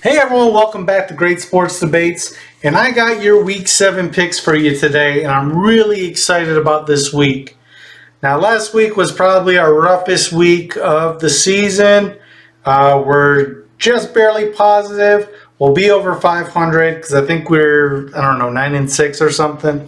Hey everyone, welcome back to Great Sports Debates, and I got your Week 7 picks for you today, and I'm really excited about this week. Now, last week was probably our roughest week of the season. We're just barely positive. We'll be over 500 because I think we're, 9-6 or something.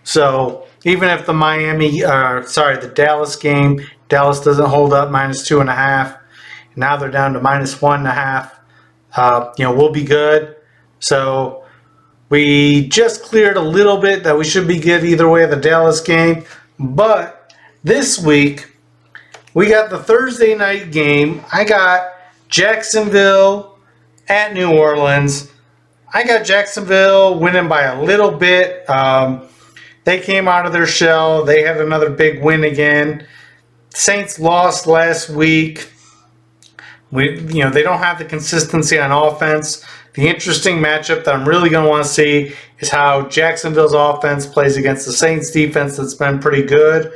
So even if the Dallas game, Dallas doesn't hold up, -2.5. Now they're down to -1.5. We'll be good. So we just cleared a little bit that we should be good either way of the Dallas game. But this week, we got the Thursday night game. I got Jacksonville at New Orleans. I got Jacksonville winning by a little bit. They came out of their shell. They had another big win again. Saints lost last week. They don't have the consistency on offense. The interesting matchup that I'm really going to want to see is how Jacksonville's offense plays against the Saints defense that's been pretty good.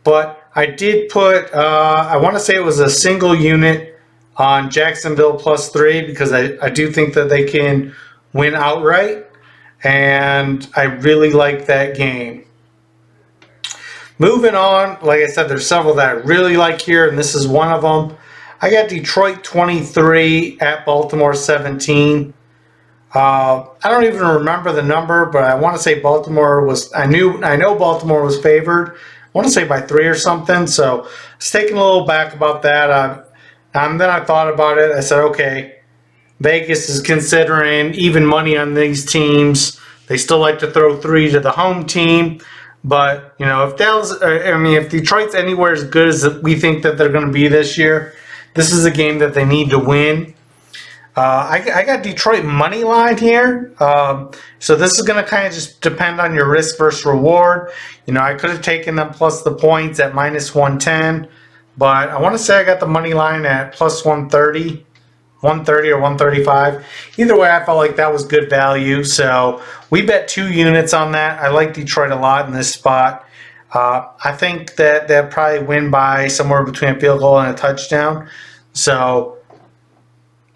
But I did put, I want to say it was a single unit on Jacksonville +3 because I do think that they can win outright. And I really like that game. Moving on, like I said, there's several that I really like here, and this is one of them. I got Detroit 23 at Baltimore 17. I don't even remember the number, but I want to say Baltimore was. I know Baltimore was favored. I want to say by 3 or something. So I was taking a little back about that. And then I thought about it. I said, okay, Vegas is considering even money on these teams. They still like to throw 3 to the home team. But if Detroit's anywhere as good as we think that they're going to be this year, this is a game that they need to win. I got Detroit money line here. So this is going to kind of just depend on your risk versus reward. I could have taken them plus the points at -110. But I want to say I got the money line at +130. 130 or 135. Either way, I felt like that was good value. So we bet 2 units on that. I like Detroit a lot in this spot. I think that they'll probably win by somewhere between a field goal and a touchdown. So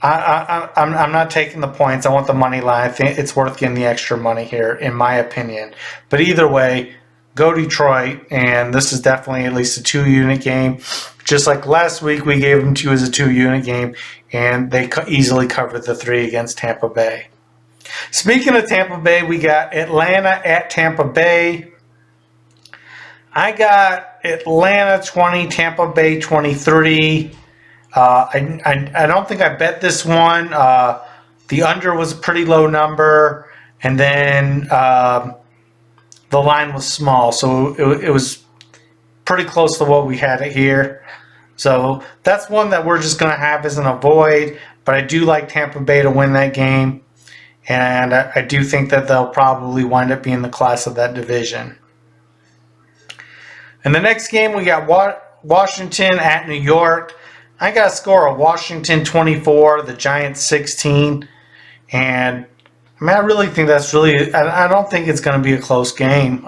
I'm not taking the points. I want the money line. I think it's worth getting the extra money here, in my opinion. But either way, go Detroit. And this is definitely at least a 2-unit game. Just like last week, we gave them 2 as a 2-unit game, and they easily covered the 3 against Tampa Bay. Speaking of Tampa Bay, we got Atlanta at Tampa Bay. I got Atlanta 20, Tampa Bay 23. I don't think I bet this one. The under was a pretty low number, and then the line was small, so it was pretty close to what we had it here. So that's one that we're just going to have as an avoid, but I do like Tampa Bay to win that game, and I do think that they'll probably wind up being the class of that division. In the next game, we got Washington at New York. I got a score of Washington 24, the Giants 16, and I really think that's really, I don't think it's going to be a close game.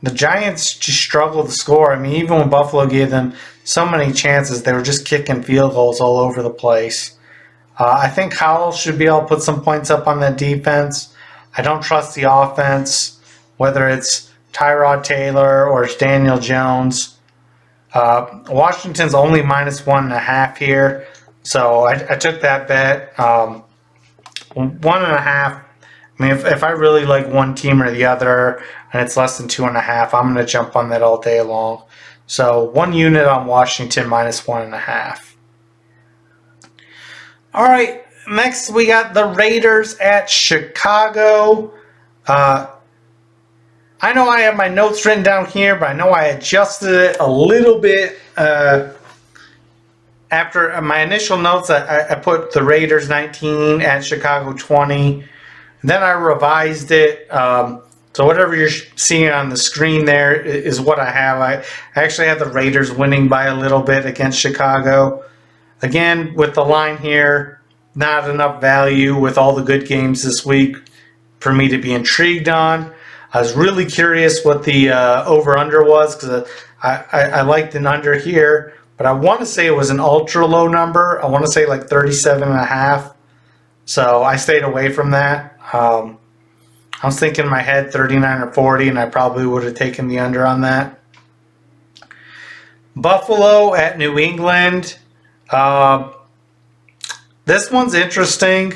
The Giants just struggled to score. Even when Buffalo gave them so many chances, they were just kicking field goals all over the place. I think Howell should be able to put some points up on that defense. I don't trust the offense, whether it's Tyrod Taylor or it's Daniel Jones. Washington's only -1.5 here, so I took that bet. 1.5. If I really like one team or the other and it's less than 2.5, I'm going to jump on that all day long. So 1 unit on Washington -1.5. All right, next we got the Raiders at Chicago. I know I have my notes written down here, but I know I adjusted it a little bit. After my initial notes, I put the Raiders 19 at Chicago 20. Then I revised it. So whatever you're seeing on the screen there is what I have. I actually have the Raiders winning by a little bit against Chicago. Again, with the line here, not enough value with all the good games this week for me to be intrigued on. I was really curious what the over-under was because I liked an under here, but I want to say it was an ultra low number. I want to say like 37.5. So I stayed away from that. I was thinking in my head 39 or 40, and I probably would have taken the under on that. Buffalo at New England. This one's interesting.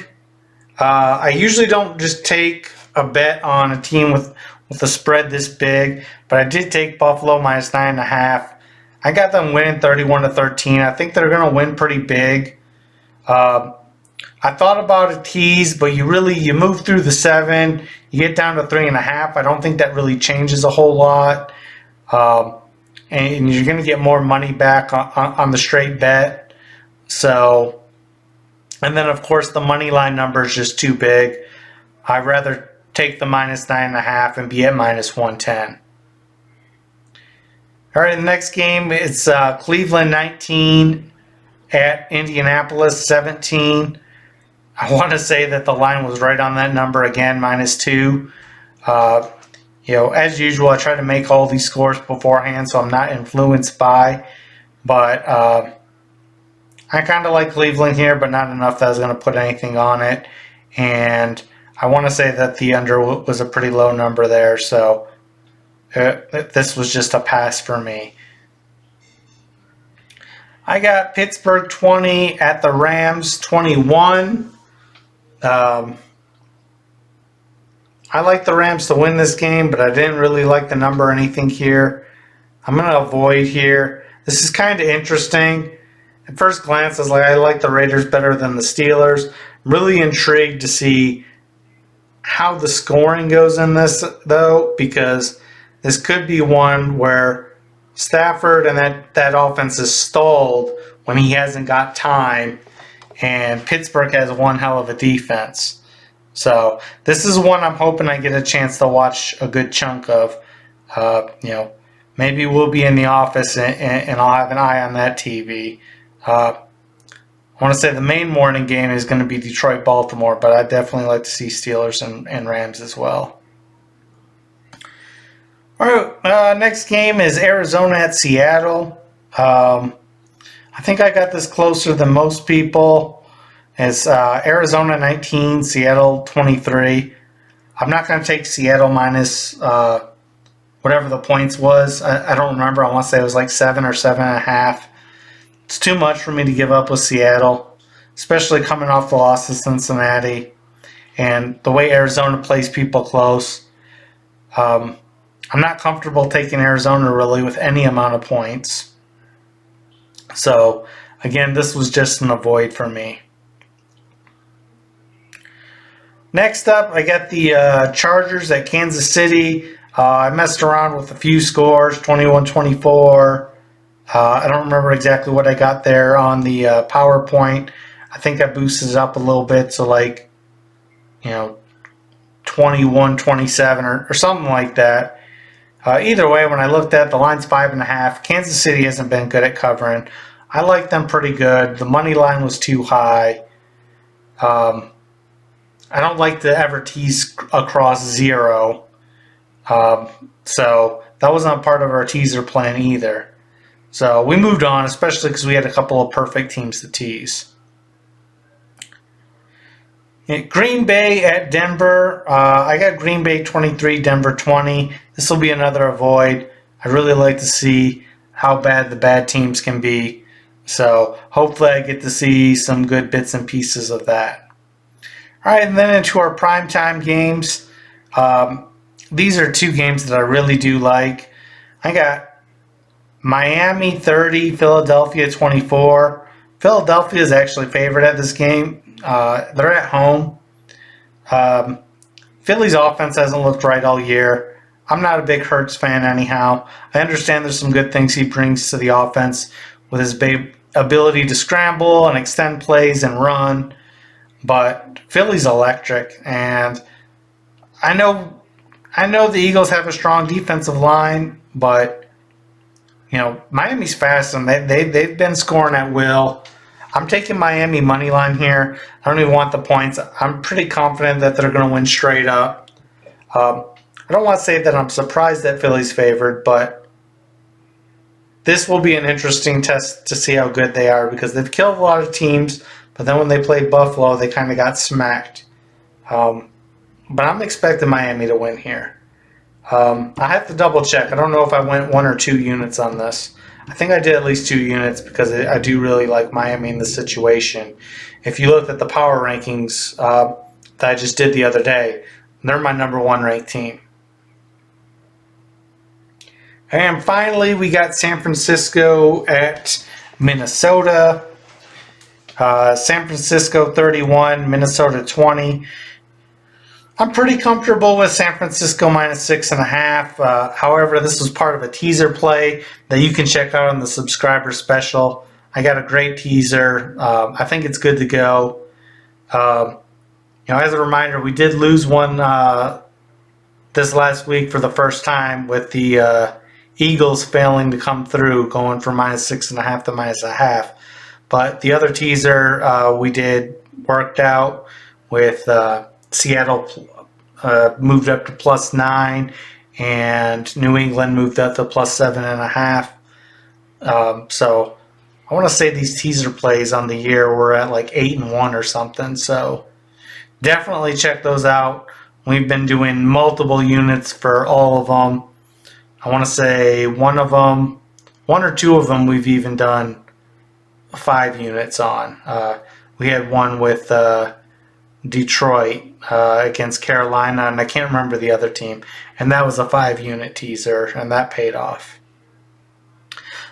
I usually don't just take a bet on a team with a spread this big, but I did take Buffalo minus 9.5. I got them winning 31-13. I think they're going to win pretty big. I thought about a tease, but you move through the 7, you get down to 3.5. I don't think that really changes a whole lot, and you're going to get more money back on the straight bet. So, and then of course the money line number is just too big. I'd rather take the minus 9.5 and be at minus 110. All right, the next game is Cleveland 19 at Indianapolis 17. I want to say that the line was right on that number again, minus 2. As usual, I try to make all these scores beforehand, so I'm not influenced by. But I kind of like Cleveland here, but not enough that I was going to put anything on it. And I want to say that the under was a pretty low number there, so this was just a pass for me. I got Pittsburgh 20 at the Rams 21. I like the Rams to win this game, but I didn't really like the number or anything here. I'm going to avoid here. This is kind of interesting. At first glance, I was like, I like the Raiders better than the Steelers. I'm really intrigued to see how the scoring goes in this, though, because this could be one where Stafford and that offense is stalled when he hasn't got time, and Pittsburgh has one hell of a defense. So this is one I'm hoping I get a chance to watch a good chunk of. Maybe we'll be in the office and I'll have an eye on that TV. I want to say the main morning game is going to be Detroit-Baltimore, but I'd definitely like to see Steelers and Rams as well. All right, next game is Arizona at Seattle. I think I got this closer than most people. It's Arizona 19, Seattle 23. I'm not going to take Seattle minus whatever the points was. I don't remember. I want to say it was like 7 or 7.5. It's too much for me to give up with Seattle, especially coming off the loss to Cincinnati and the way Arizona plays people close. I'm not comfortable taking Arizona really with any amount of points. So, again, this was just an avoid for me. Next up, I got the Chargers at Kansas City. I messed around with a few scores, 21-24. I don't remember exactly what I got there on the PowerPoint. I think I boosted it up a little bit to 21-27 or something like that. Either way, when I looked at the line's 5.5, Kansas City hasn't been good at covering. I like them pretty good. The money line was too high. I don't like to ever tease across 0. So that wasn't a part of our teaser plan either. So we moved on, especially because we had a couple of perfect teams to tease. Green Bay at Denver. I got Green Bay 23, Denver 20. This will be another avoid. I really like to see how bad the bad teams can be. So hopefully I get to see some good bits and pieces of that. All right, and then into our primetime games. These are two games that I really do like. I got Miami 30, Philadelphia 24. Philadelphia is actually favored at this game. They're at home. Philly's offense hasn't looked right all year. I'm not a big Hurts fan anyhow. I understand there's some good things he brings to the offense with his ability to scramble and extend plays and run. But Philly's electric, and I know the Eagles have a strong defensive line, but Miami's fast and they've been scoring at will. I'm taking Miami money line here. I don't even want the points. I'm pretty confident that they're going to win straight up. I don't want to say that I'm surprised that Philly's favored, but this will be an interesting test to see how good they are because they've killed a lot of teams, But then when they played Buffalo, they kind of got smacked. But I'm expecting Miami to win here. I have to double check. I don't know if I went 1 or 2 units on this. I think I did at least 2 units because I do really like Miami in this situation. If you look at the power rankings that I just did the other day, they're my number 1 ranked team. And finally, we got San Francisco at Minnesota. San Francisco 31, Minnesota 20. I'm pretty comfortable with San Francisco minus 6.5. However, this was part of a teaser play that you can check out on the subscriber special. I got a great teaser. I think it's good to go. As a reminder, we did lose one this last week for the first time with the Eagles failing to come through, going from minus 6.5 to minus 0.5. But the other teaser we did worked out with Seattle moved up to plus 9, and New England moved up to plus 7.5. So I want to say these teaser plays on the year were at like 8-1 or something. So definitely check those out. We've been doing multiple units for all of them. I want to say one or 2 of them we've even done 5 units on. We had one with Detroit against Carolina, and I can't remember the other team, and that was a 5-unit teaser, and that paid off.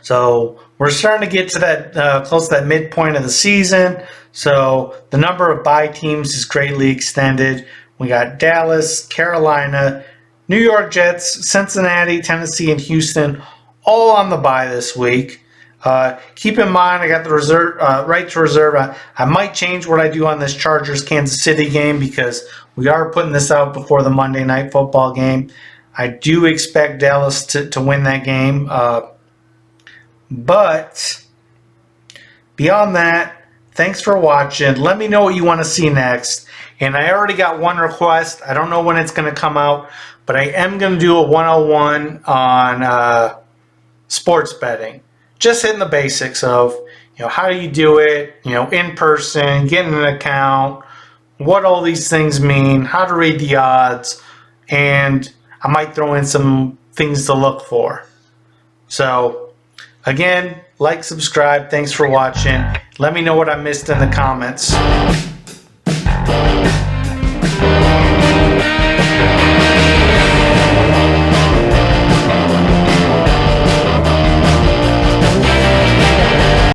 So we're starting to get to that close to that midpoint of the season. So the number of bye teams is greatly extended. We got Dallas, Carolina, New York Jets, Cincinnati, Tennessee, and Houston all on the bye this week. Keep in mind, I got the reserve right to reserve. I might change what I do on this Chargers-Kansas City game because we are putting this out before the Monday Night Football game. I do expect Dallas to win that game. But beyond that, thanks for watching. Let me know what you want to see next. And I already got one request. I don't know when it's going to come out, but I am going to do a 101 on sports betting. Just hitting the basics of, how do you do it, in person, getting an account, what all these things mean, how to read the odds, and I might throw in some things to look for. So, again, like, subscribe. Thanks for watching. Let me know what I missed in the comments.